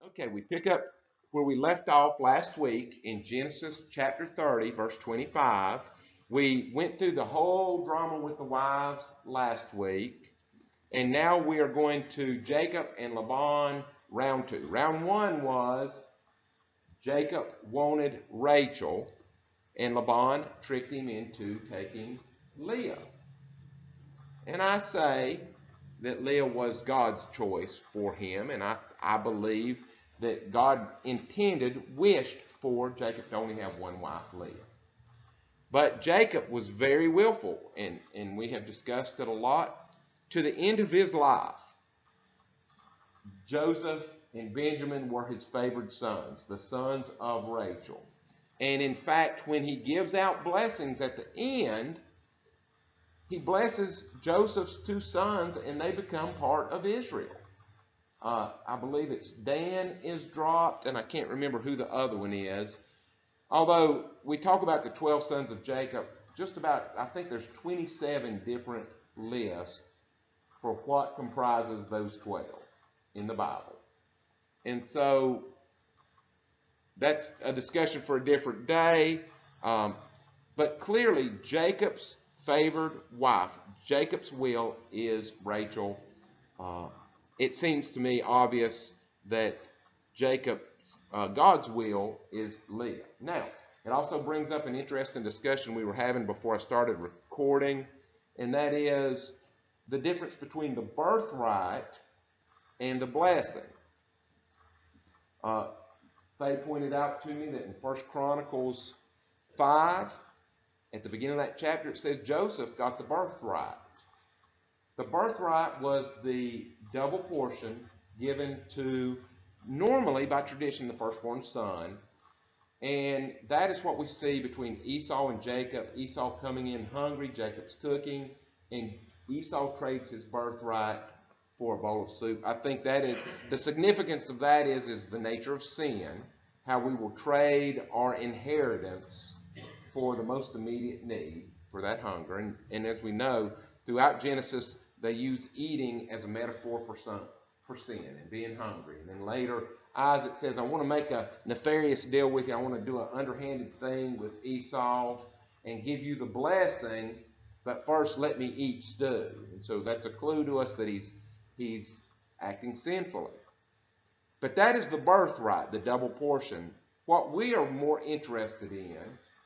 Okay, we pick up where we left off last week in Genesis chapter 30, verse 25. We went through the whole drama with the wives last week, and now we are going to Jacob and Laban, round two. Round one was Jacob wanted Rachel, and Laban tricked him into taking Leah. And I say that Leah was God's choice for him, and I believe that God wished for Jacob to only have one wife, Leah. But Jacob was very willful, and we have discussed it a lot. To the end of his life, Joseph and Benjamin were his favored sons, the sons of Rachel. And in fact, when he gives out blessings at the end, he blesses Joseph's two sons, and they become part of Israel. I believe it's Dan is dropped, and I can't remember who the other one is. Although we talk about the 12 sons of Jacob, I think there's 27 different lists for what comprises those 12 in the Bible. And so that's a discussion for a different day. But clearly, Jacob's favored wife, Jacob's will is Rachel. It seems to me obvious that God's will is Leah. Now, it also brings up an interesting discussion we were having before I started recording, and that is the difference between the birthright and the blessing. Faye pointed out to me that in 1 Chronicles 5, at the beginning of that chapter, it says Joseph got the birthright. The birthright was the double portion given to, normally by tradition, the firstborn son. And that is what we see between Esau and Jacob. Esau coming in hungry, Jacob's cooking, and Esau trades his birthright for a bowl of soup. I think that is, the significance of that is the nature of sin, how we will trade our inheritance for the most immediate need, for that hunger. And as we know, throughout Genesis, they use eating as a metaphor for sin and being hungry. And then later, Isaac says, I want to make a nefarious deal with you. I want to do an underhanded thing with Esau and give you the blessing, but first let me eat stew. And so that's a clue to us that he's acting sinfully. But that is the birthright, the double portion. What we are more interested in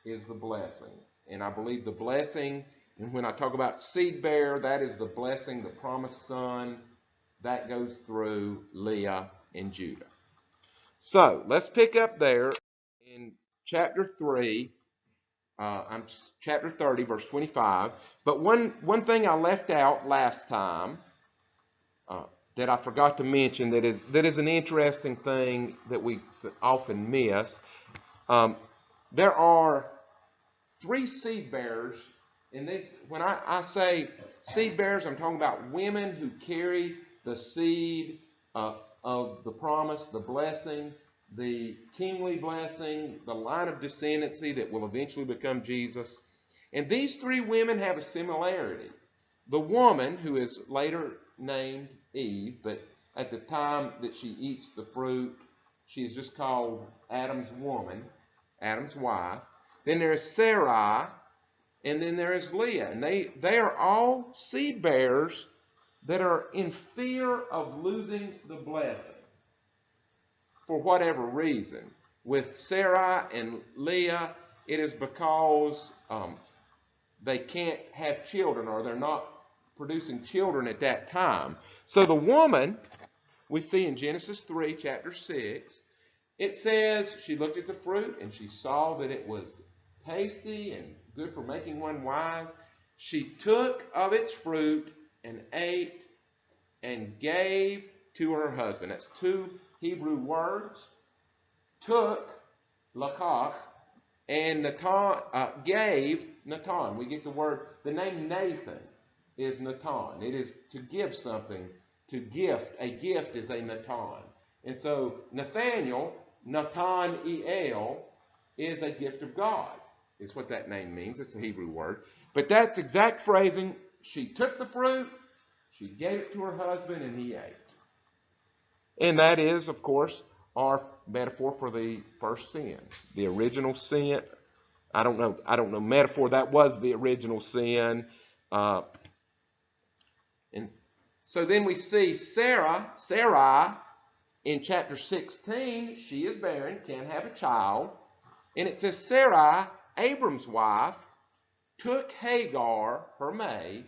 is the blessing. And I believe the blessing, and when I talk about seed bearer, that is the blessing, the promised son, that goes through Leah and Judah. So let's pick up there in chapter 3, chapter 30, verse 25. But one thing I left out last time that I forgot to mention that is an interesting thing that we often miss. There are 3 seed bearers. And when I say seed bearers, I'm talking about women who carry the seed of the promise, the blessing, the kingly blessing, the line of descendancy that will eventually become Jesus. And these 3 women have a similarity. The woman, who is later named Eve, but at the time that she eats the fruit, she is just called Adam's woman, Adam's wife. Then there is Sarai, and then there is Leah. And they are all seed bearers that are in fear of losing the blessing for whatever reason. With Sarai and Leah, it is because they can't have children, or they're not producing children at that time. So the woman, we see in Genesis 3, chapter 6, it says she looked at the fruit and she saw that it was tasty and good for making one wise. She took of its fruit and ate and gave to her husband. That's 2 Hebrew words. Took, lakach, and Natan, gave Natan. We get the name Nathan is Natan. It is to give something, to gift. A gift is a Natan. And so Nathaniel, Nathaniel, is a gift of God, is what that name means. It's a Hebrew word. But that's exact phrasing. She took the fruit, she gave it to her husband, and he ate. And that is, of course, are metaphor for the first sin, the original sin. I don't know metaphor. That was the original sin. And so then we see Sarai in chapter 16. She is barren, can't have a child. And it says Sarai, Abram's wife, took Hagar, her maid,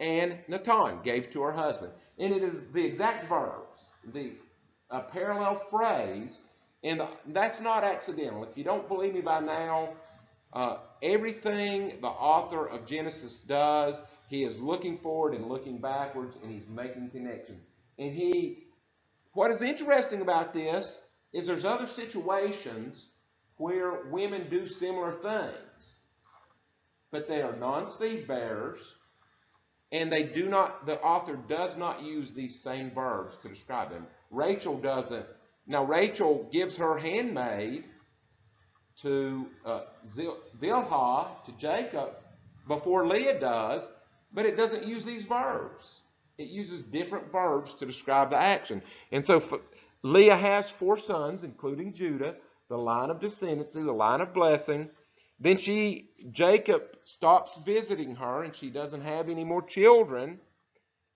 and Natan gave to her husband. And it is the exact verbs, the parallel phrase, and that's not accidental. If you don't believe me by now, everything the author of Genesis does, he is looking forward and looking backwards, and he's making connections. And what is interesting about this is there's other situations where women do similar things, but they are non-seed bearers, and the author does not use these same verbs to describe them. Rachel doesn't. Now, Rachel gives her handmaid to Bilhah, to Jacob, before Leah does, but it doesn't use these verbs. It uses different verbs to describe the action. And so Leah has 4 sons, including Judah, the line of descendancy, the line of blessing. Then Jacob stops visiting her, and she doesn't have any more children.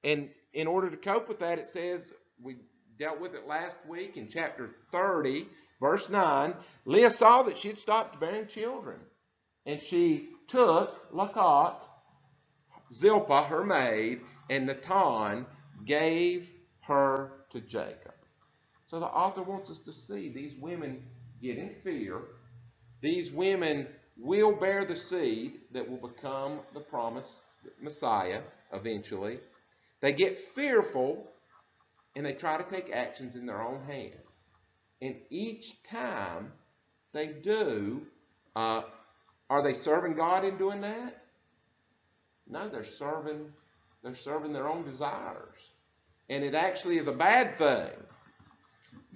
And in order to cope with that, it says, we dealt with it last week in chapter 30, verse 9, Leah saw that she had stopped bearing children. And she took Lakat, Zilpah, her maid, and Natan gave her to Jacob. So the author wants us to see these women get in fear. These women will bear the seed that will become the promised Messiah eventually. They get fearful, and they try to take actions in their own hand. And each time they do, are they serving God in doing that? No, they're serving their own desires. And it actually is a bad thing.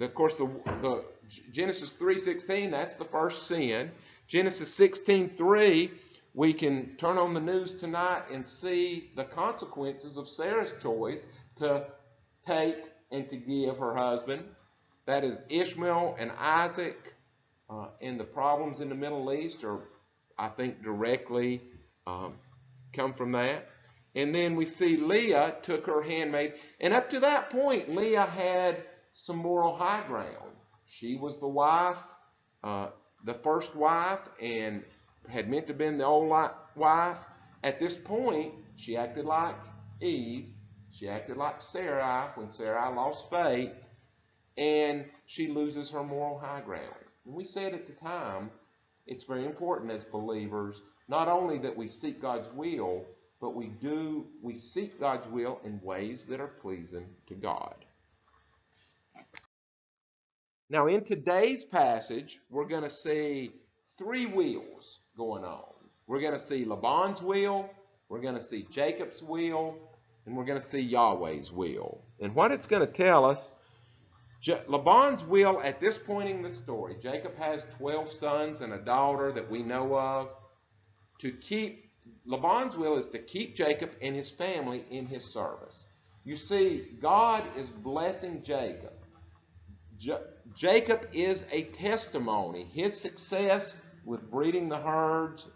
Of course, the Genesis 3:16, that's the first sin. Genesis 16:3, we can turn on the news tonight and see the consequences of Sarah's choice to take and to give her husband. That is Ishmael and Isaac, and the problems in the Middle East are, I think, directly come from that. And then we see Leah took her handmaid, and up to that point, Leah had some moral high ground. She was the wife, the first wife, and had meant to have been the old wife. At this point, she acted like Eve. She acted like Sarai when Sarai lost faith, and she loses her moral high ground. And we said at the time, it's very important as believers, not only that we seek God's will, but we seek God's will in ways that are pleasing to God. Now, in today's passage, we're going to see 3 wills going on. We're going to see Laban's will, we're going to see Jacob's will, and we're going to see Yahweh's will. And what it's going to tell us, Laban's will at this point in the story, Jacob has 12 sons and a daughter that we know of. Laban's will is to keep Jacob and his family in his service. You see, God is blessing Jacob. Jacob is a testimony. His success with breeding the herds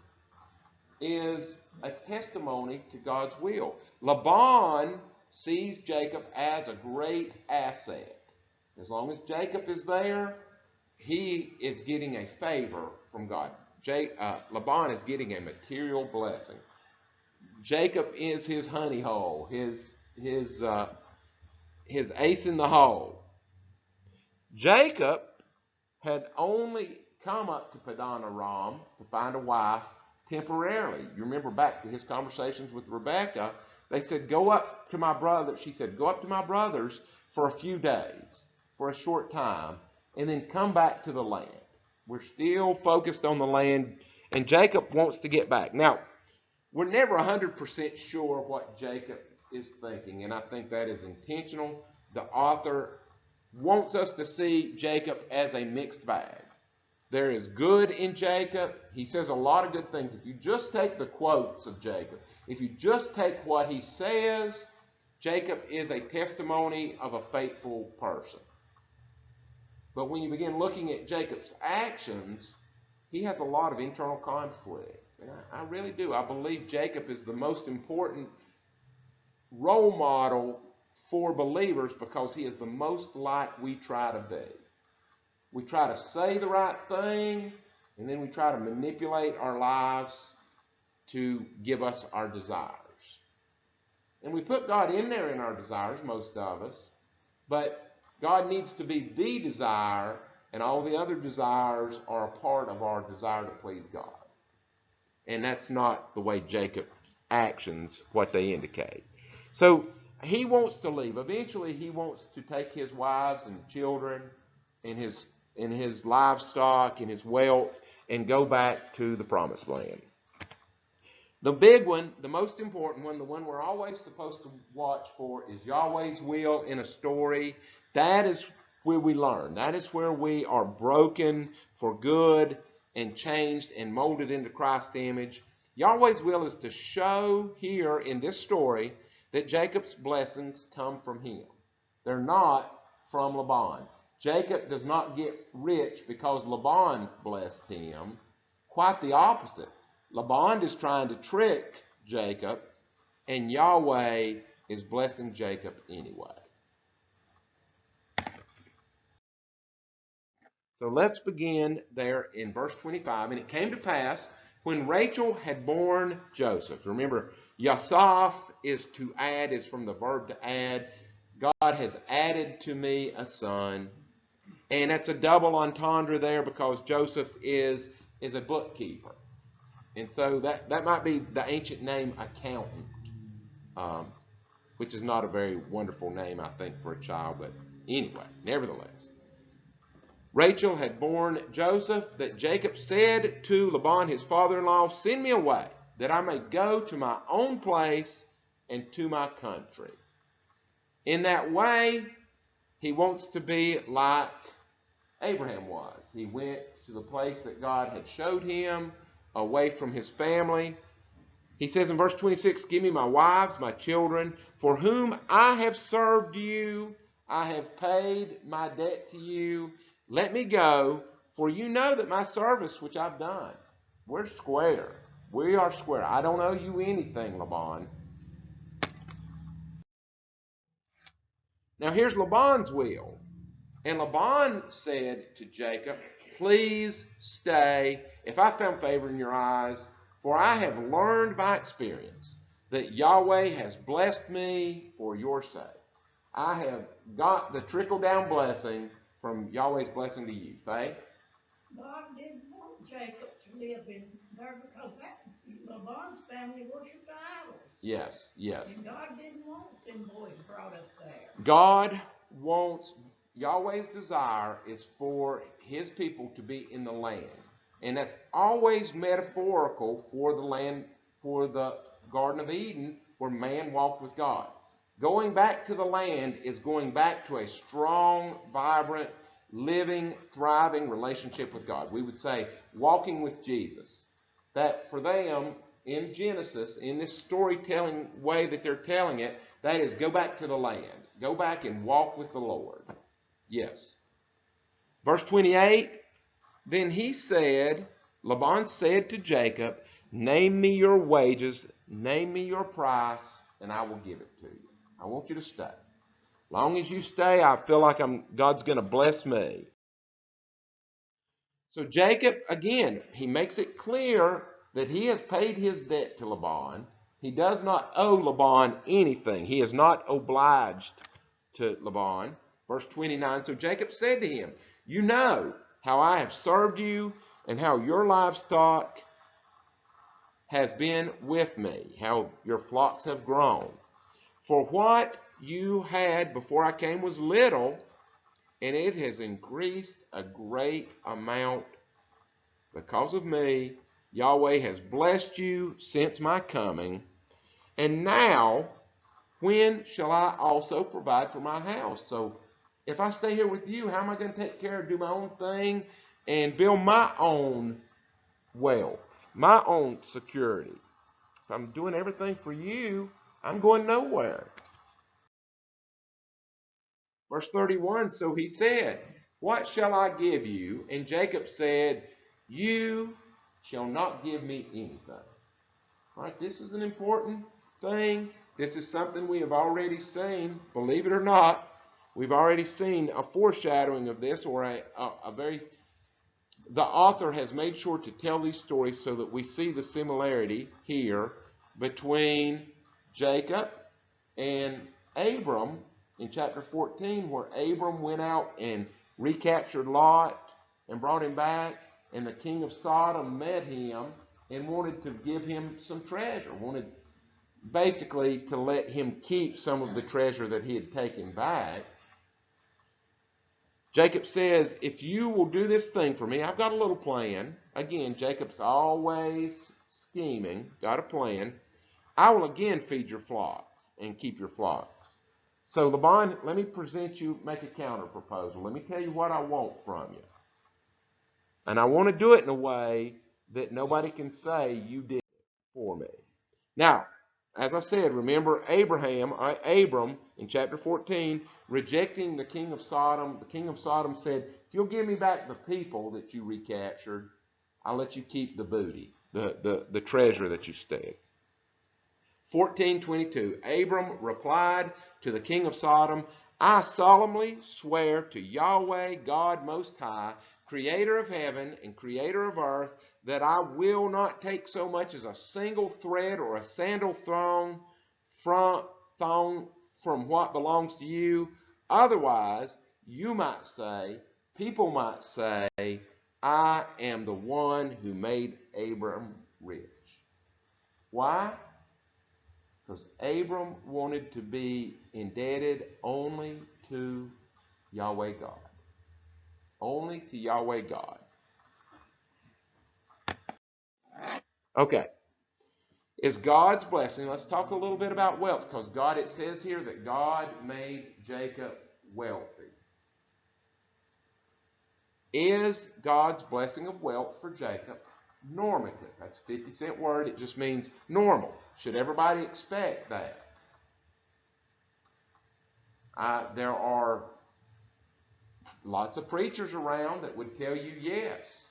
is a testimony to God's will. Laban sees Jacob as a great asset. As long as Jacob is there, he is getting a favor from God. Laban is getting a material blessing. Jacob is his honey hole, his ace in the hole. Jacob had only come up to Padan Aram to find a wife temporarily. You remember back to his conversations with Rebekah, they said, go up to my brother. She said, go up to my brothers for a few days, for a short time, and then come back to the land. We're still focused on the land, and Jacob wants to get back. Now, we're never 100% sure what Jacob is thinking, and I think that is intentional. The author wants us to see Jacob as a mixed bag. There is good in Jacob. He says a lot of good things. If you just take the quotes of Jacob, if you just take what he says, Jacob is a testimony of a faithful person. But when you begin looking at Jacob's actions, he has a lot of internal conflict. And I really do. I believe Jacob is the most important role model for believers because he is the most like we try to be. We try to say the right thing, and then we try to manipulate our lives to give us our desires. And we put God in there in our desires, most of us, but God needs to be the desire, and all the other desires are a part of our desire to please God. And that's not the way Jacob's actions, what they indicate. So he wants to leave. Eventually he wants to take his wives and children and his livestock and his wealth and go back to the promised land. The big one, the most important one, the one we're always supposed to watch for is Yahweh's will in a story. That is where we learn. That is where we are broken for good and changed and molded into Christ's image. Yahweh's will is to show here in this story that Jacob's blessings come from him. They're not from Laban. Jacob does not get rich because Laban blessed him. Quite the opposite. Laban is trying to trick Jacob, and Yahweh is blessing Jacob anyway. So let's begin there in verse 25. And it came to pass when Rachel had borne Joseph. Remember, Yasaf is to add, is from the verb to add. God has added to me a son. And that's a double entendre there because Joseph is a bookkeeper. And so that might be the ancient name accountant, which is not a very wonderful name, I think, for a child. But anyway, nevertheless. Rachel had borne Joseph, that Jacob said to Laban, his father-in-law, send me away, that I may go to my own place and to my country. In that way, he wants to be like Abraham was. He went to the place that God had showed him, away from his family. He says in verse 26, give me my wives, my children, for whom I have served you. I have paid my debt to you. Let me go, for you know that my service which I've done. We're square. We are square. I don't owe you anything, Laban. Now here's Laban's will. And Laban said to Jacob, please stay, if I found favor in your eyes, for I have learned by experience that Yahweh has blessed me for your sake. I have got the trickle-down blessing from Yahweh's blessing to you. Faye? God didn't want Jacob to live in there because Laban's family worshipped idols. Yes, yes. And God didn't want them boys brought up there. God wants, Yahweh's desire is for his people to be in the land. And that's always metaphorical for the land, for the Garden of Eden, where man walked with God. Going back to the land is going back to a strong, vibrant, living, thriving relationship with God. We would say walking with Jesus. That for them, in Genesis, in this storytelling way that they're telling it, that is go back to the land. Go back and walk with the Lord. Yes. Verse 28, then he said, Laban said to Jacob, name me your wages, name me your price, and I will give it to you. I want you to stay. Long as you stay, I feel like God's going to bless me. So Jacob, again, he makes it clear that he has paid his debt to Laban. He does not owe Laban anything. He is not obliged to Laban. Verse 29, so Jacob said to him, you know how I have served you and how your livestock has been with me, how your flocks have grown. For what you had before I came was little, and it has increased a great amount because of me. Yahweh has blessed you since my coming. And now, when shall I also provide for my house? So if I stay here with you, how am I going to take care of, do my own thing, and build my own wealth, my own security? If I'm doing everything for you, I'm going nowhere. Verse 31, so he said, What shall I give you? And Jacob said, you shall not give me anything. All right, this is an important thing. This is something we have already seen. Believe it or not, we've already seen a foreshadowing of this, or the author has made sure to tell these stories so that we see the similarity here between Jacob and Abram in chapter 14, where Abram went out and recaptured Lot and brought him back, and the king of Sodom met him and wanted to give him some treasure, wanted basically to let him keep some of the treasure that he had taken back. Jacob says, if you will do this thing for me, I've got a little plan. Again, Jacob's always scheming, got a plan. I will again feed your flocks and keep your flocks. So Laban, let me present you, make a counter proposal. Let me tell you what I want from you. And I want to do it in a way that nobody can say you did it for me. Now, as I said, remember Abram in chapter 14, rejecting the king of Sodom. The king of Sodom said, if you'll give me back the people that you recaptured, I'll let you keep the booty, the treasure that you stole. 14:22, Abram replied to the king of Sodom, I solemnly swear to Yahweh, God Most High, creator of heaven and creator of earth, that I will not take so much as a single thread or a sandal thong from what belongs to you. Otherwise, you might say, people might say, I am the one who made Abram rich. Why? Because Abram wanted to be indebted only to Yahweh God. Only to Yahweh God. Okay. Is God's blessing. Let's talk a little bit about wealth, because God, it says here that God made Jacob wealthy. Is God's blessing of wealth for Jacob normative? That's a 50-cent word. It just means normal. Should everybody expect that? There are lots of preachers around that would tell you yes,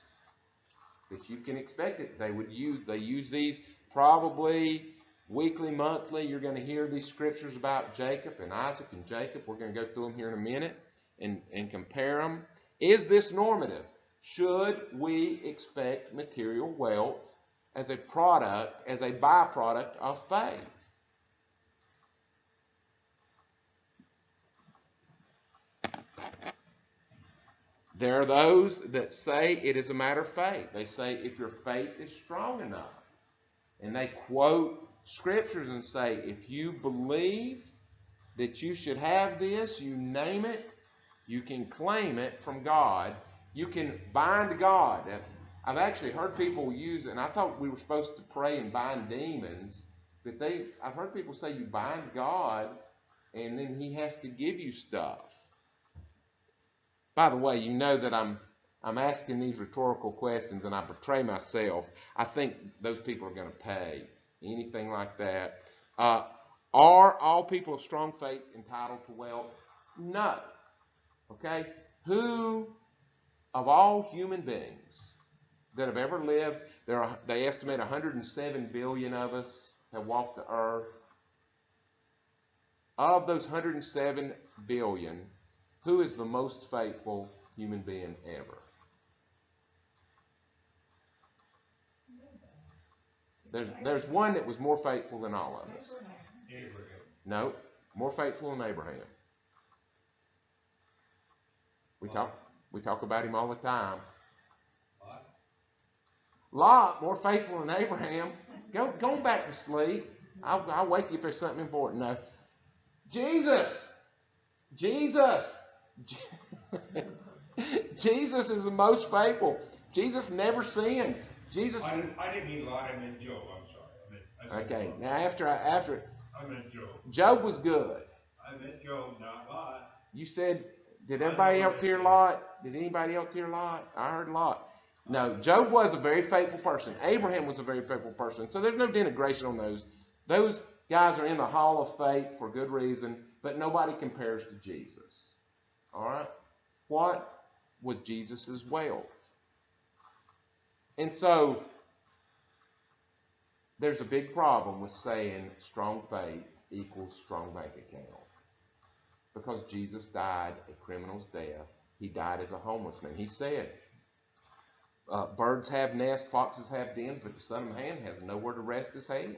that you can expect it. They use these probably weekly, monthly. You're going to hear these scriptures about Jacob and Isaac and Jacob. We're going to go through them here in a minute and compare them. Is this normative? Should we expect material wealth as a byproduct of faith? There are those that say it is a matter of faith. They say if your faith is strong enough, and they quote scriptures and say, if you believe that you should have this, you name it, you can claim it from God. You can bind God. I've actually heard people use it, and I thought we were supposed to pray and bind demons, but I've heard people say you bind God, and then he has to give you stuff. By the way, you know that I'm asking these rhetorical questions and I betray myself. I think those people are going to pay. Anything like that. Are all people of strong faith entitled to wealth? No. Okay? Who of all human beings that have ever lived, they estimate 107 billion of us have walked the earth. Of those 107 billion, who is the most faithful human being ever? There's one that was more faithful than all of us. Abraham. No, more faithful than Abraham. We talk about him all the time. Lot, more faithful than Abraham. Go back to sleep. I'll wake you if there's something important. No. Jesus. Jesus is the most faithful. Jesus never sinned. I didn't mean Lot. I meant Job. I'm sorry. Okay. Now after I meant Job. Job was good. I meant Job, not Lot. You said, did everybody else hear Lot? Did anybody else hear Lot? I heard Lot. No, Job was a very faithful person. Abraham was a very faithful person. So there's no denigration on those. Those guys are in the hall of faith for good reason, but nobody compares to Jesus. All right? What with Jesus' wealth. And so there's a big problem with saying strong faith equals strong bank account. Because Jesus died a criminal's death. He died as a homeless man. He said, birds have nests, foxes have dens, but the Son of Man has nowhere to rest his head.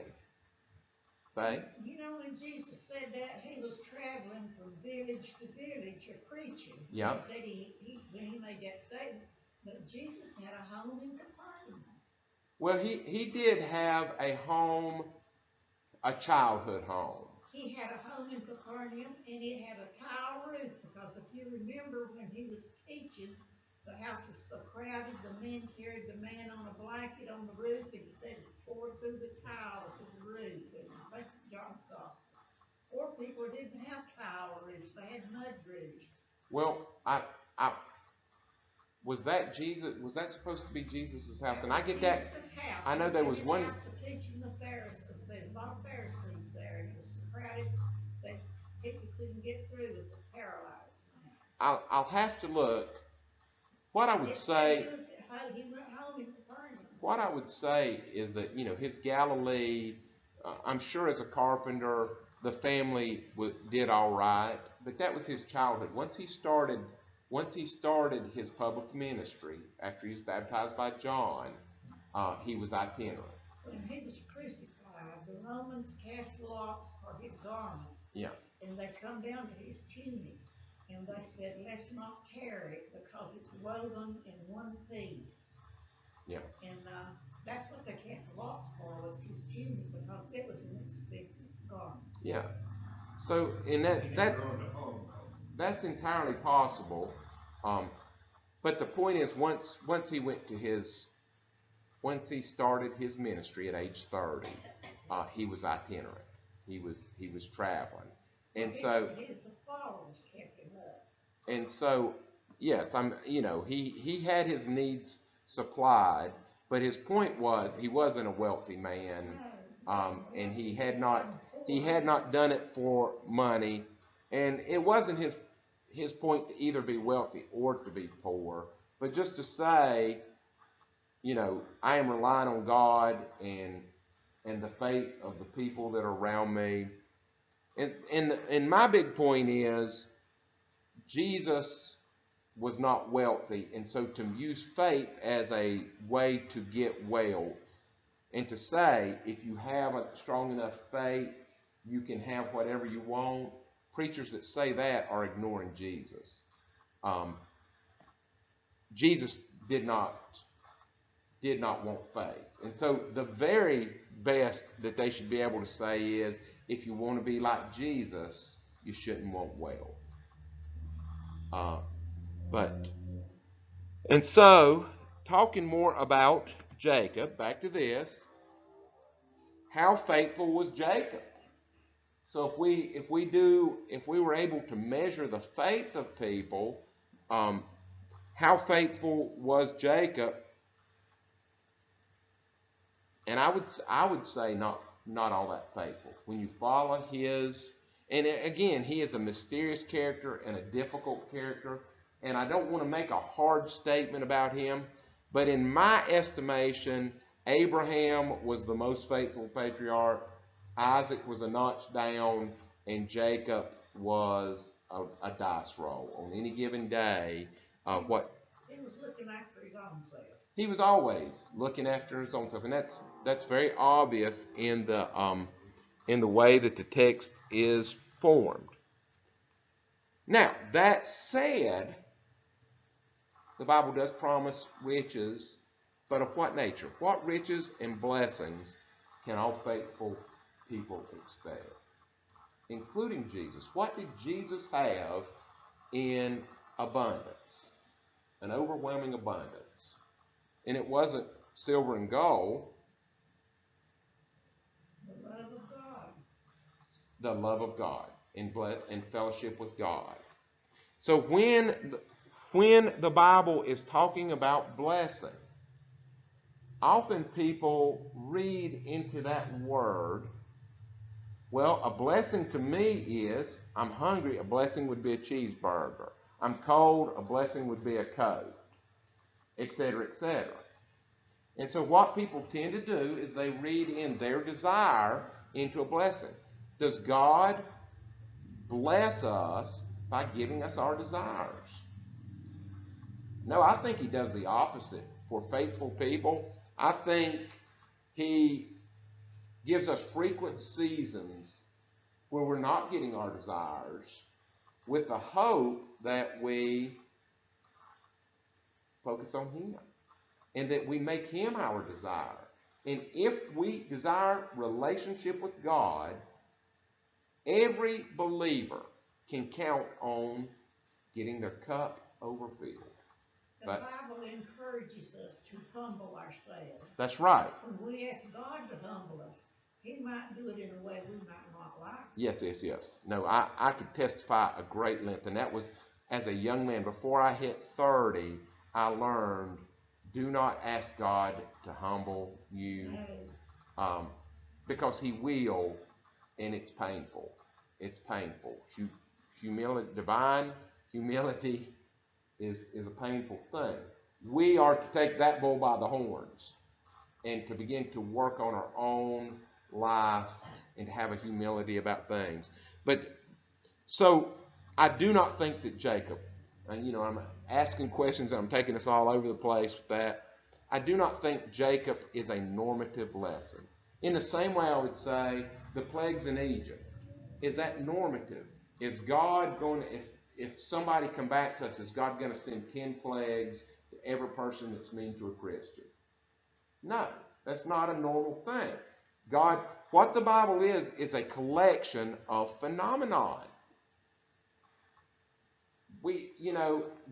Faith? You know, when Jesus said that, he was traveling from village to village preaching. Yeah. He said when he made that statement, but Jesus had a home in Capernaum. Well, he did have a home, a childhood home. He had a home in Capernaum, and it had a tile roof, because if you remember when he was teaching, the house was so crowded, the men carried the man on a blanket on the roof, and it said it poured through the tiles of the roof. And I think it's John's Gospel. Poor people didn't have tile roofs, they had mud roofs. Well, was that Jesus? Was that supposed to be Jesus' house? And I get that. House. I know there was one. House teaching the Pharisees. There's a lot of Pharisees there, and it was so crowded that people couldn't get through with the paralyzed man. I'll have to look. What I would say. He went home in Capernaum. What I would say is that his Galilee. I'm sure as a carpenter, the family did all right, but that was his childhood. Once he started his public ministry, after he was baptized by John, he was itinerant. When he was crucified, the Romans cast lots for his garments. Yeah. And they come down to his tunic, and they said, let's not tear it because it's woven in one piece. Yeah. And that's what they cast lots for, was his tunic, because it was an expensive garment. Yeah. So in that's entirely possible. But the point is, once he started his ministry at age 30, he was itinerant. He was traveling, and his followers kept him up. And so, yes, he had his needs supplied, but his point was he wasn't a wealthy man, and he had not done it for money, and it wasn't his point to either be wealthy or to be poor, but just to say, I am relying on God and the faith of the people that are around me. And my big point is, Jesus was not wealthy, and so to use faith as a way to get wealth, and to say if you have a strong enough faith, you can have whatever you want. Preachers that say that are ignoring Jesus. Jesus did not want faith. And so the very best that they should be able to say is, if you want to be like Jesus, you shouldn't want wealth. And so, talking more about Jacob, back to this, how faithful was Jacob? So if we were able to measure the faith of people, how faithful was Jacob? And I would say not all that faithful. When you follow his, and again, he is a mysterious character and a difficult character, and I don't want to make a hard statement about him, but in my estimation, Abraham was the most faithful patriarch, Isaac was a notch down, and Jacob was a dice roll. On any given day, he was looking after his own self. He was always looking after his own self, and that's very obvious in the way that the text is formed. Now, that said, the Bible does promise riches, but of what nature? What riches and blessings can all faithful people expect? Including Jesus. What did Jesus have in abundance? An overwhelming abundance. And it wasn't silver and gold. The love of God. The love of God and fellowship with God. So when the Bible is talking about blessing, often people read into that word, well, a blessing to me is, I'm hungry, a blessing would be a cheeseburger. I'm cold, a blessing would be a coat, etc., etc. And so what people tend to do is they read in their desire into a blessing. Does God bless us by giving us our desires? No, I think he does the opposite. For faithful people, I think he gives us frequent seasons where we're not getting our desires with the hope that we focus on him and that we make him our desire. And if we desire relationship with God, every believer can count on getting their cup overfilled. The Bible encourages us to humble ourselves. That's right. When we ask God to humble us, he might do it in a way we might not like. Yes. No, I could testify a great length, and that was as a young man. Before I hit 30, I learned, do not ask God to humble you, because he will, and it's painful. It's painful. Divine humility is a painful thing. We are to take that bull by the horns and to begin to work on our own life and to have a humility about things. But so I do not think that Jacob, and I'm asking questions, I'm taking us all over the place with that. I do not think Jacob is a normative lesson. In the same way, I would say the plagues in Egypt. Is that normative? Is God going to, if somebody combats us, is God going to send 10 plagues to every person that's mean to a Christian? No, that's not a normal thing. What the Bible is a collection of phenomenon.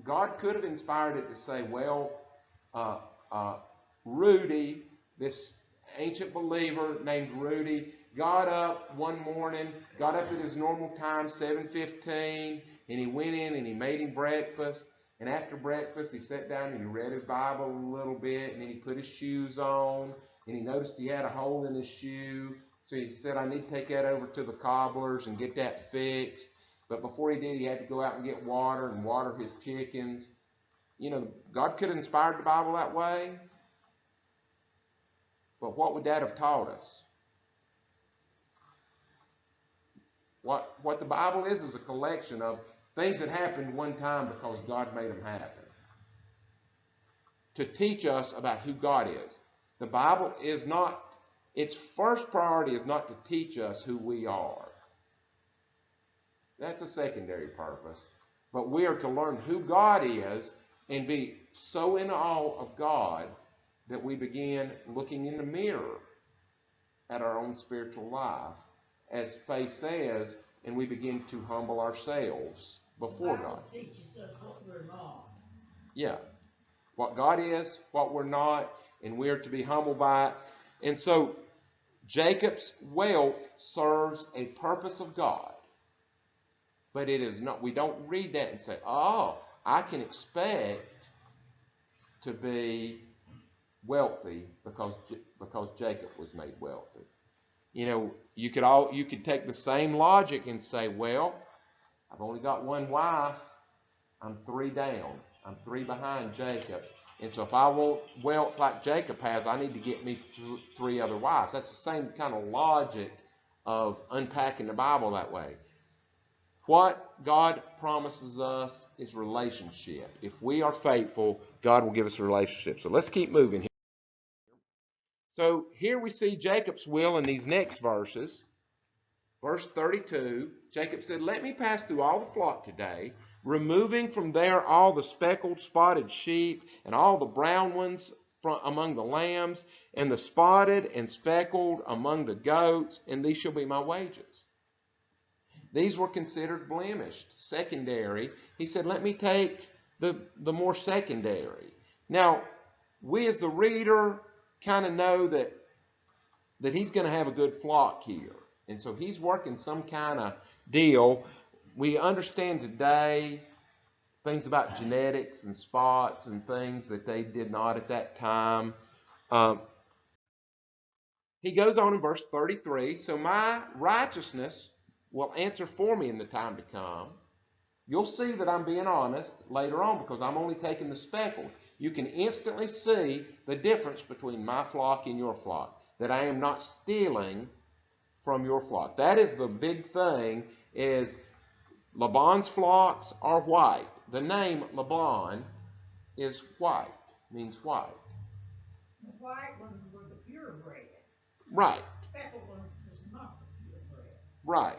God could have inspired it to say, well, Rudy, this ancient believer named Rudy, got up one morning, got up at his normal time, 7:15, and he went in and he made him breakfast. And after breakfast, he sat down and he read his Bible a little bit, and then he put his shoes on, and he noticed he had a hole in his shoe. So he said, I need to take that over to the cobbler's and get that fixed. But before he did, he had to go out and get water and water his chickens. God could have inspired the Bible that way. But what would that have taught us? What the Bible is a collection of things that happened one time because God made them happen. To teach us about who God is. The Bible is not, its first priority is not to teach us who we are. That's a secondary purpose. But we are to learn who God is and be so in awe of God that we begin looking in the mirror at our own spiritual life, as faith says, and we begin to humble ourselves before God. The Bible teaches us what we're not. Yeah. What God is, what we're not, and we're to be humbled by it. And so Jacob's wealth serves a purpose of God. But it is not, we don't read that and say, oh, I can expect to be wealthy because Jacob was made wealthy. You could take the same logic and say, well, I've only got one wife. I'm 3 down. I'm 3 behind Jacob. And so if I want wealth like Jacob has, I need to get me 3 other wives. That's the same kind of logic of unpacking the Bible that way. What God promises us is relationship. If we are faithful, God will give us a relationship. So let's keep moving here. So here we see Jacob's will in these next verses. Verse 32, Jacob said, let me pass through all the flock today, removing from there all the speckled, spotted sheep, and all the brown ones from among the lambs, and the spotted and speckled among the goats, and these shall be my wages. These were considered blemished, secondary. He said, let me take the more secondary. Now, we as the reader kind of know that he's going to have a good flock here. And so he's working some kind of deal. We understand today things about genetics and spots and things that they did not at that time. He goes on in verse 33, so my righteousness will answer for me in the time to come. You'll see that I'm being honest later on because I'm only taking the speckled. You can instantly see the difference between my flock and your flock, that I am not stealing from your flock. That is the big thing, is Laban's flocks are white. The name Laban is white, means white. The white ones were the purebred. Right. The speckled ones was not the purebred. Right.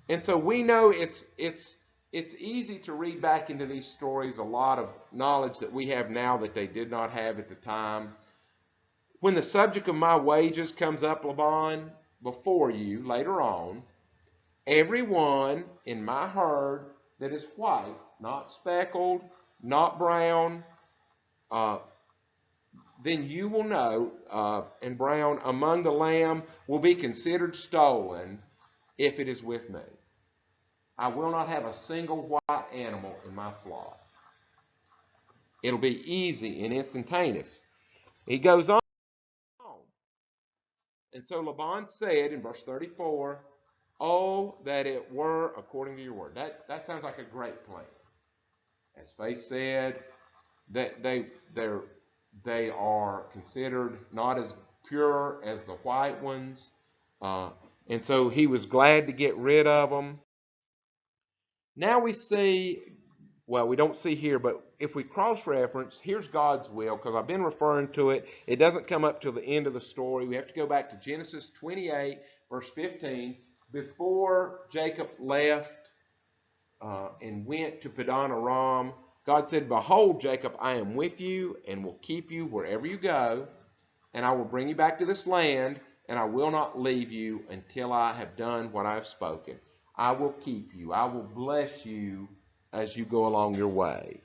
And so we know it's easy to read back into these stories a lot of knowledge that we have now that they did not have at the time. When the subject of my wages comes up, Laban, before you later on, everyone in my herd that is white, not speckled, not brown, then you will know, and brown among the lamb will be considered stolen if it is with me. I will not have a single white animal in my flock. It'll be easy and instantaneous. He goes on. And so Laban said in verse 34, "Oh, that it were according to your word." That sounds like a great plan. As Faith said, that they are considered not as pure as the white ones. And so he was glad to get rid of them. Now we see, well, we don't see here, but if we cross-reference, here's God's will, because I've been referring to it. It doesn't come up till the end of the story. We have to go back to Genesis 28, verse 15. Before Jacob left and went to Padan Aram, God said, "Behold, Jacob, I am with you and will keep you wherever you go, and I will bring you back to this land, and I will not leave you until I have done what I have spoken. I will keep you. I will bless you as you go along your way."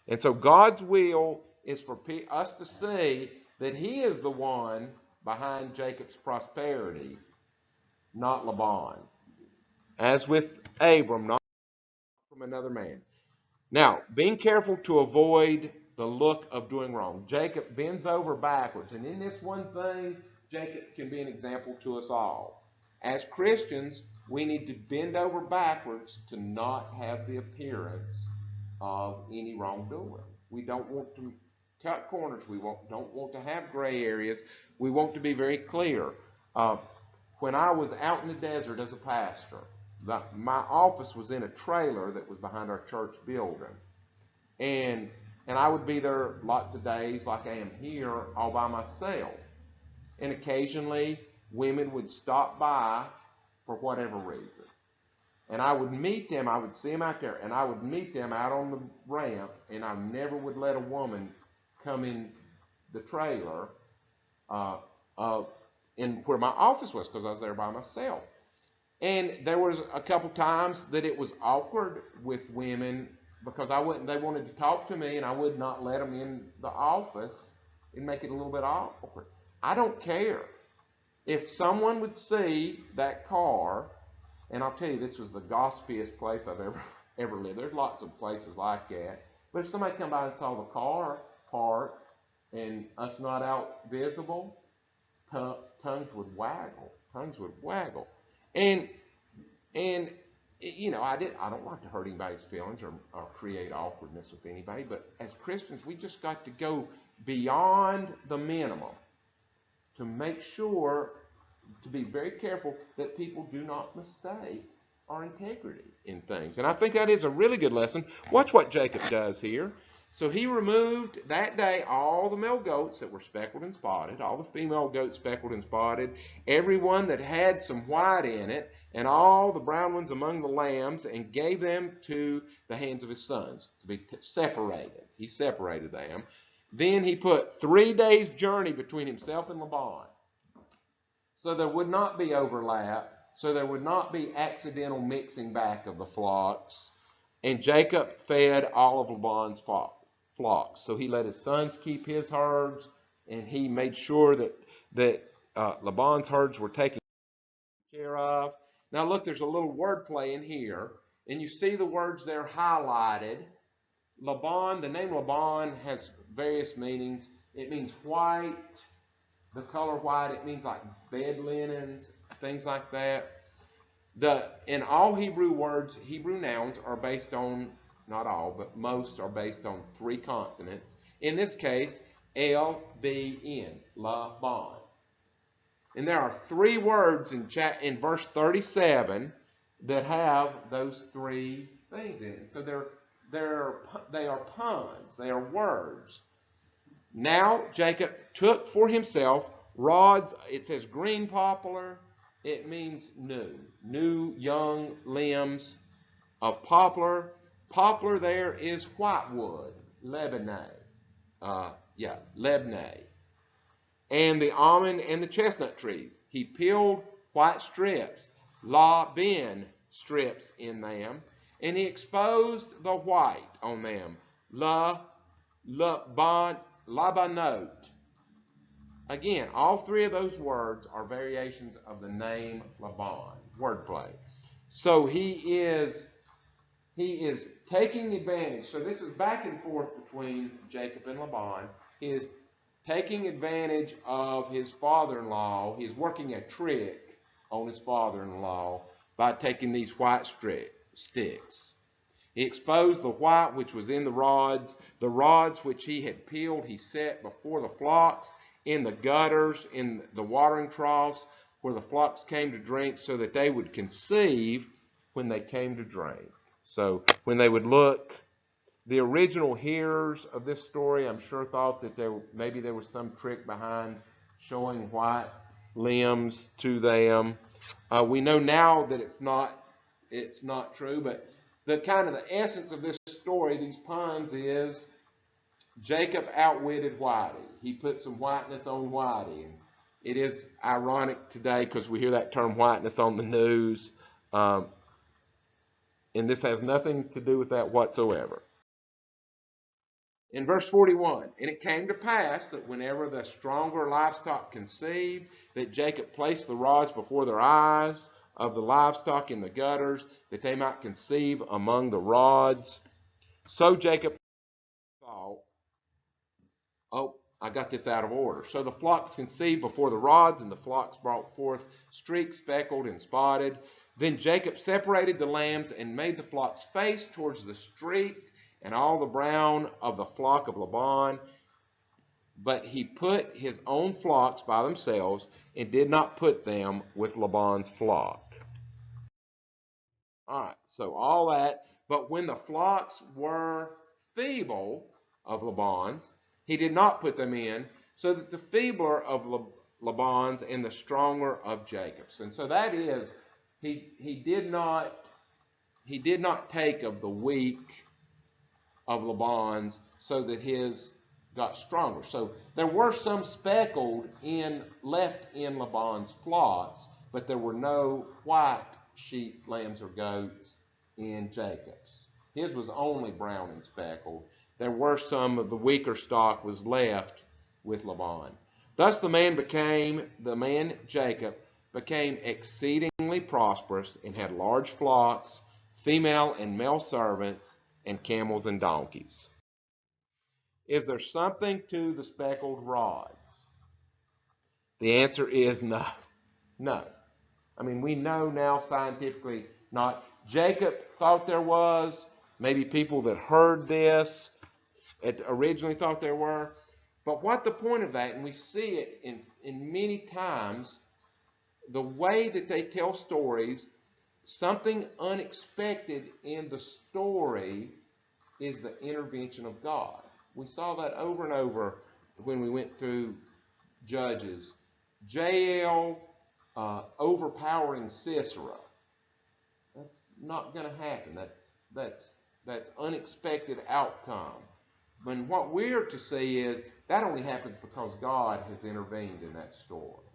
And so God's will is for us to see that he is the one behind Jacob's prosperity, not Laban. As with Abram, not from another man. Now, being careful to avoid the look of doing wrong. Jacob bends over backwards. And in this one thing, Jacob can be an example to us all. As Christians, we need to bend over backwards to not have the appearance of any wrongdoing. We don't want to cut corners. We don't want to have gray areas. We want to be very clear. When I was out in the desert as a pastor, my office was in a trailer that was behind our church building. And I would be there lots of days like I am here all by myself. And occasionally women would stop by for whatever reason. And I would meet them, I would see them out there, and I would meet them out on the ramp, and I never would let a woman come in the trailer in where my office was, because I was there by myself. And there was a couple times that it was awkward with women because they wanted to talk to me and I would not let them in the office and make it a little bit awkward. I don't care. If someone would see that car, and I'll tell you, this was the gossipiest place I've ever lived. There's lots of places like that. But if somebody come by and saw the car parked and us not out visible, tongues would waggle. Tongues would waggle. And you know, I don't like to hurt anybody's feelings or create awkwardness with anybody, but as Christians, we just got to go beyond the minimum to make sure, to be very careful that people do not mistake our integrity in things. And I think that is a really good lesson. Watch what Jacob does here. So he removed that day all the male goats that were speckled and spotted, all the female goats speckled and spotted, every one that had some white in it, and all the brown ones among the lambs, and gave them to the hands of his sons to be separated. He separated them. Then he put 3 days' journey between himself and Laban. So there would not be overlap, so there would not be accidental mixing back of the flocks. And Jacob fed all of Laban's flocks. So he let his sons keep his herds, and he made sure that Laban's herds were taken care of. Now look, there's a little wordplay in here, and you see the words there highlighted. Laban, the name Laban has various meanings. It means white, the color white. It means like bed linens, things like that. In all Hebrew words, Hebrew nouns are based on, not all, but most are based on 3 consonants. In this case, L-B-N, Laban. And there are 3 words in verse 37 that have those 3 things in it. So they are puns, they are words. Now Jacob took for himself rods, it says green poplar, it means new young limbs of poplar. Poplar there is whitewood, Lebanon. Lebanon. And the almond and the chestnut trees. He peeled white strips, Laban strips in them, and he exposed the white on them, Labanot. Again, all 3 of those words are variations of the name Laban. Wordplay. So he is taking advantage. So this is back and forth between Jacob and Laban. He is taking advantage of his father-in-law. He is working a trick on his father-in-law by taking these white sticks. He exposed the white which was in the rods which he had peeled he set before the flocks in the gutters, in the watering troughs, where the flocks came to drink, so that they would conceive when they came to drink. So when they would look, the original hearers of this story, I'm sure, thought that maybe there was some trick behind showing white limbs to them. We know now that it's not true, but the essence of this story, these puns, is Jacob outwitted Whitey. He put some whiteness on Whitey. And it is ironic today because we hear that term whiteness on the news. And this has nothing to do with that whatsoever. In verse 41, and it came to pass that whenever the stronger livestock conceived, that Jacob placed the rods before their eyes of the livestock in the gutters, that they might conceive among the rods. So Jacob thought, oh, I got this out of order. So the flocks conceived before the rods, and the flocks brought forth streaked, speckled, and spotted. Then Jacob separated the lambs and made the flocks face towards the streaked and all the brown of the flock of Laban. But he put his own flocks by themselves and did not put them with Laban's flock. All right, so all that. But when the flocks were feeble of Laban's, he did not put them in, so that the feebler of Laban's and the stronger of Jacob's. And so that is, he did not take of the weak of Laban's so that his got stronger. So there were some speckled left in Laban's flocks, but there were no white sheep, lambs, or goats in Jacob's. His was only brown and speckled. There were some of the weaker stock was left with Laban. Thus the man Jacob became exceedingly prosperous and had large flocks, female and male servants, and camels and donkeys. Is there something to the speckled rods? The answer is no. No. I mean, we know now scientifically not. Jacob thought there was. Maybe people that heard this originally thought there were. But what the point of that, and we see it in many times, the way that they tell stories, something unexpected in the story is the intervention of God. We saw that over and over when we went through Judges. Jael overpowering Sisera. That's not going to happen. That's unexpected outcome. But what we're to see is that only happens because God has intervened in that story.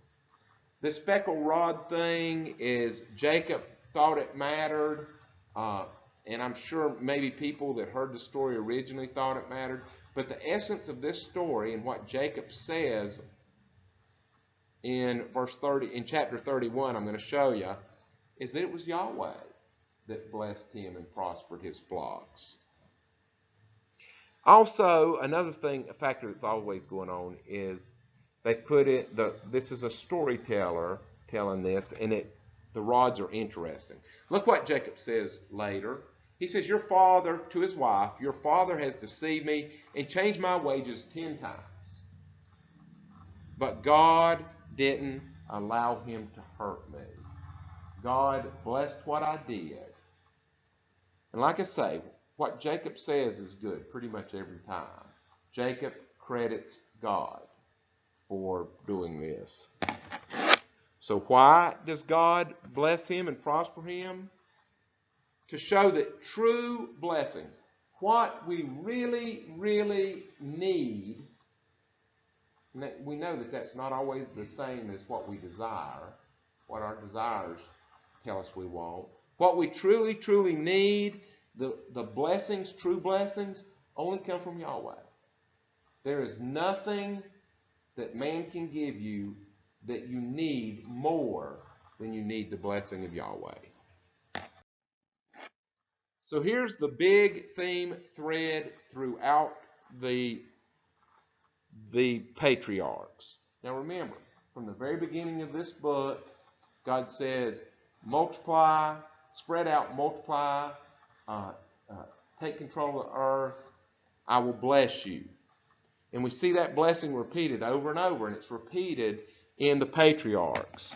The speckled rod thing is Jacob thought it mattered. And I'm sure maybe people that heard the story originally thought it mattered. But the essence of this story and what Jacob says in chapter 31, I'm going to show you, is that it was Yahweh that blessed him and prospered his flocks. Also, another factor that's always going on is they put it, this is a storyteller telling this, and The rods are interesting. Look what Jacob says later. He says, your father, to his wife, your father has deceived me and changed my wages 10 times. But God didn't allow him to hurt me. God blessed what I did. And like I say, what Jacob says is good pretty much every time. Jacob credits God for doing this. So why does God bless him and prosper him? To show that true blessings, what we really, really need, we know that that's not always the same as what we desire, what our desires tell us we want. What we truly, truly need, the blessings, true blessings, only come from Yahweh. There is nothing that man can give you that you need more than you need the blessing of Yahweh. So here's the big theme thread throughout the patriarchs. Now remember, from the very beginning of this book, God says, multiply, spread out, multiply, take control of the earth, I will bless you. And we see that blessing repeated over and over, and it's repeated in the patriarchs.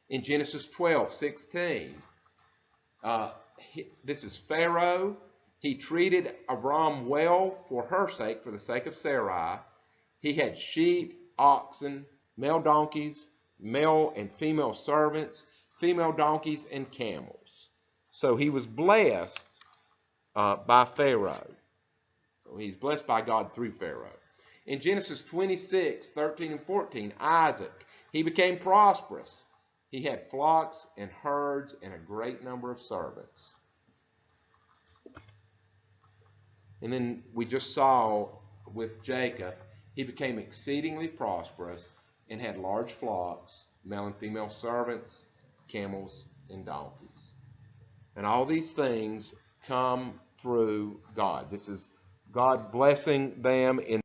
In Genesis 12:16, this is Pharaoh. He treated Abram well for her sake, for the sake of Sarai. He had sheep, oxen, male donkeys, male and female servants, female donkeys, and camels. So he was blessed by Pharaoh. He's blessed by God through Pharaoh. In Genesis 26:13 and 14, Isaac, he became prosperous. He had flocks and herds and a great number of servants. And then we just saw with Jacob, he became exceedingly prosperous and had large flocks, male and female servants, camels, and donkeys. And all these things come through God. This is God blessing them in